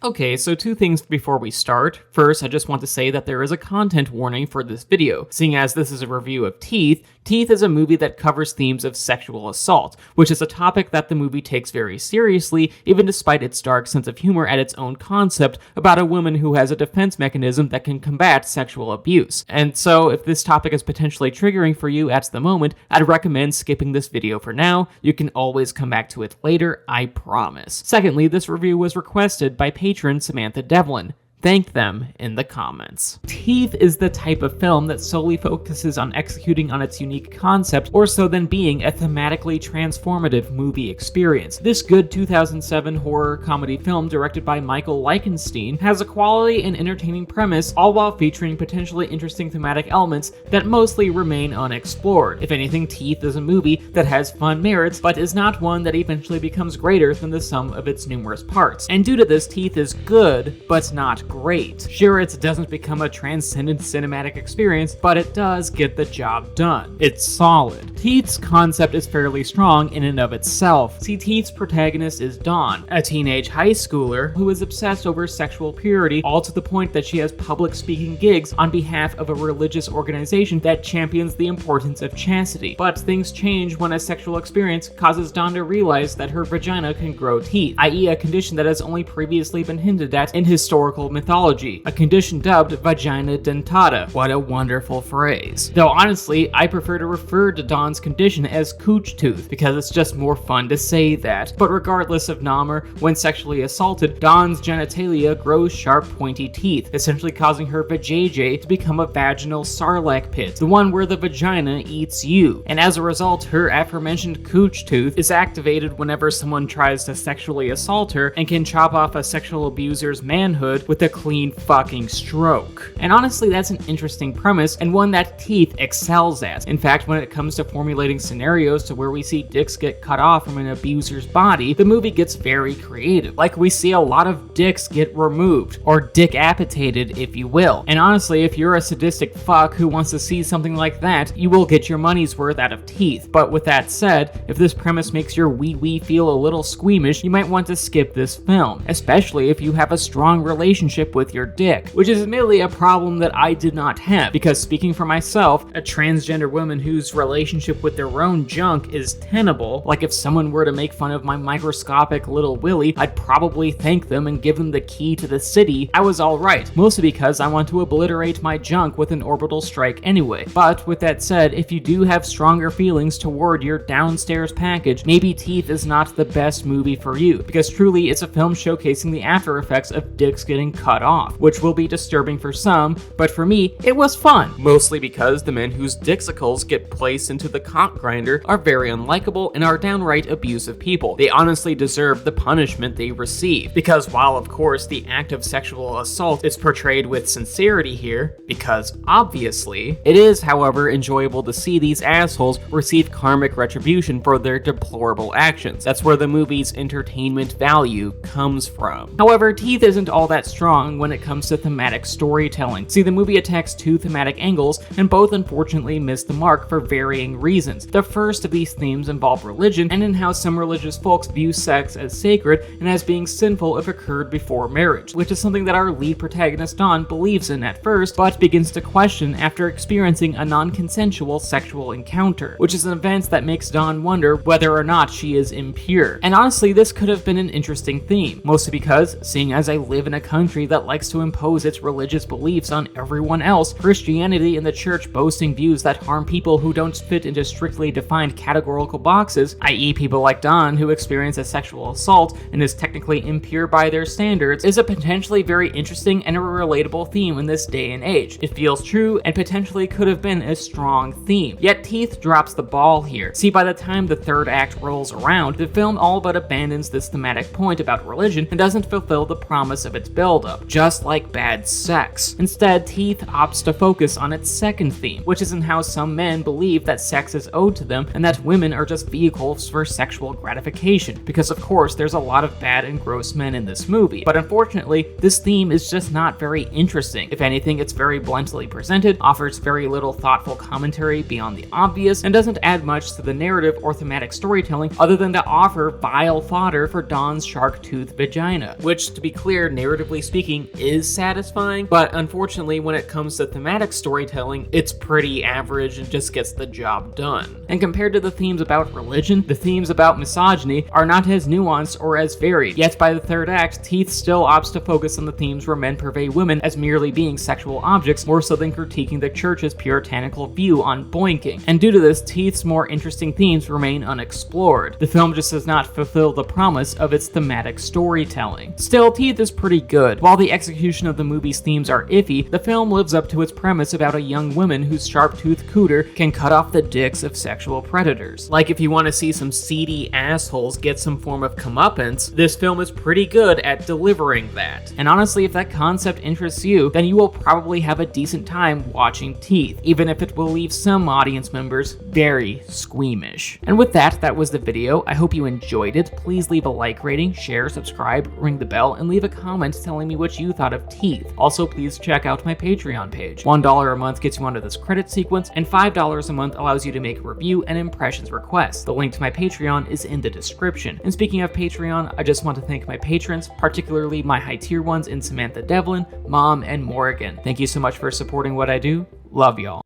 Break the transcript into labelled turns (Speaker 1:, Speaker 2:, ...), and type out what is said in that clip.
Speaker 1: Okay, so two things before we start. First, I just want to say that there is a content warning for this video. Seeing as this is a review of Teeth is a movie that covers themes of sexual assault, which is a topic that the movie takes very seriously, even despite its dark sense of humor at its own concept about a woman who has a defense mechanism that can combat sexual abuse. And so, if this topic is potentially triggering for you at the moment, I'd recommend skipping this video for now. You can always come back to it later, I promise. Secondly, this review was requested by Patron Samantha Devlin. Thank them in the comments. Teeth is the type of film that solely focuses on executing on its unique concept, or so than being a thematically transformative movie experience. This good 2007 horror comedy film directed by Michael Lichtenstein has a quality and entertaining premise, all while featuring potentially interesting thematic elements that mostly remain unexplored. If anything, Teeth is a movie that has fun merits, but is not one that eventually becomes greater than the sum of its numerous parts. And due to this, Teeth is good, but not great. Sure, it doesn't become a transcendent cinematic experience, but it does get the job done. It's solid. Teeth's concept is fairly strong in and of itself. See, Teeth's protagonist is Dawn, a teenage high schooler who is obsessed over sexual purity, all to the point that she has public speaking gigs on behalf of a religious organization that champions the importance of chastity. But things change when a sexual experience causes Dawn to realize that her vagina can grow teeth, i.e. a condition that has only previously been hinted at in historical mythology, a condition dubbed vagina dentata. What a wonderful phrase. Though honestly, I prefer to refer to Dawn's condition as cooch tooth, because it's just more fun to say that. But regardless of Dahmer, when sexually assaulted, Dawn's genitalia grows sharp pointy teeth, essentially causing her vajayjay to become a vaginal sarlacc pit, the one where the vagina eats you. And as a result, her aforementioned cooch tooth is activated whenever someone tries to sexually assault her, and can chop off a sexual abuser's manhood with a clean fucking stroke. And honestly, that's an interesting premise, and one that Teeth excels at. In fact, when it comes to formulating scenarios to where we see dicks get cut off from an abuser's body, the movie gets very creative. Like, we see a lot of dicks get removed, or decapitated, if you will. And honestly, if you're a sadistic fuck who wants to see something like that, you will get your money's worth out of Teeth. But with that said, if this premise makes your wee-wee feel a little squeamish, you might want to skip this film, especially if you have a strong relationship with your dick, which is admittedly a problem that I did not have, because speaking for myself, a transgender woman whose relationship with their own junk is tenable, like if someone were to make fun of my microscopic little willy, I'd probably thank them and give them the key to the city, I was alright, mostly because I want to obliterate my junk with an orbital strike anyway. But with that said, if you do have stronger feelings toward your downstairs package, maybe Teeth is not the best movie for you, because truly it's a film showcasing the after effects of dicks getting cut off, which will be disturbing for some, but for me, it was fun. Mostly because the men whose dixicles get placed into the cock grinder are very unlikable and are downright abusive people. They honestly deserve the punishment they receive, because while of course the act of sexual assault is portrayed with sincerity here, because obviously, it is however enjoyable to see these assholes receive karmic retribution for their deplorable actions. That's where the movie's entertainment value comes from. However, Teeth isn't all that strong when it comes to thematic storytelling. See, the movie attacks two thematic angles, and both unfortunately miss the mark for varying reasons. The first of these themes involve religion, and in how some religious folks view sex as sacred and as being sinful if occurred before marriage, which is something that our lead protagonist Dawn believes in at first, but begins to question after experiencing a non-consensual sexual encounter, which is an event that makes Dawn wonder whether or not she is impure. And honestly, this could have been an interesting theme, mostly because, seeing as I live in a country that likes to impose its religious beliefs on everyone else, Christianity and the church boasting views that harm people who don't fit into strictly defined categorical boxes, i.e. people like Dawn who experience a sexual assault and is technically impure by their standards, is a potentially very interesting and a relatable theme in this day and age. It feels true and potentially could have been a strong theme. Yet Teeth drops the ball here. See, by the time the third act rolls around, the film all but abandons this thematic point about religion and doesn't fulfill the promise of its build-up. up, just like bad sex. Instead, Teeth opts to focus on its second theme, which is in how some men believe that sex is owed to them and that women are just vehicles for sexual gratification, because of course there's a lot of bad and gross men in this movie. But unfortunately, this theme is just not very interesting. If anything, it's very bluntly presented, offers very little thoughtful commentary beyond the obvious, and doesn't add much to the narrative or thematic storytelling other than to offer vile fodder for Dawn's shark tooth vagina, which, to be clear, narratively speaking, is satisfying, but unfortunately when it comes to thematic storytelling, it's pretty average and just gets the job done. And compared to the themes about religion, the themes about misogyny are not as nuanced or as varied, yet by the third act, Teeth still opts to focus on the themes where men purvey women as merely being sexual objects more so than critiquing the church's puritanical view on boinking. And due to this, Teeth's more interesting themes remain unexplored. The film just does not fulfill the promise of its thematic storytelling. Still, Teeth is pretty good. While the execution of the movie's themes are iffy, the film lives up to its premise about a young woman whose sharp-toothed cooter can cut off the dicks of sexual predators. Like, if you want to see some seedy assholes get some form of comeuppance, this film is pretty good at delivering that. And honestly, if that concept interests you, then you will probably have a decent time watching Teeth, even if it will leave some audience members very squeamish. And with that, that was the video. I hope you enjoyed it. Please leave a like rating, share, subscribe, ring the bell, and leave a comment telling me what you thought of Teeth. Also, please check out my Patreon page. $1 a month gets you onto this credit sequence, and $5 a month allows you to make a review and impressions requests. The link to my Patreon is in the description. And speaking of Patreon, I just want to thank my patrons, particularly my high tier ones in Samantha Devlin, Mom, and Morgan. Thank you so much for supporting what I do. Love y'all.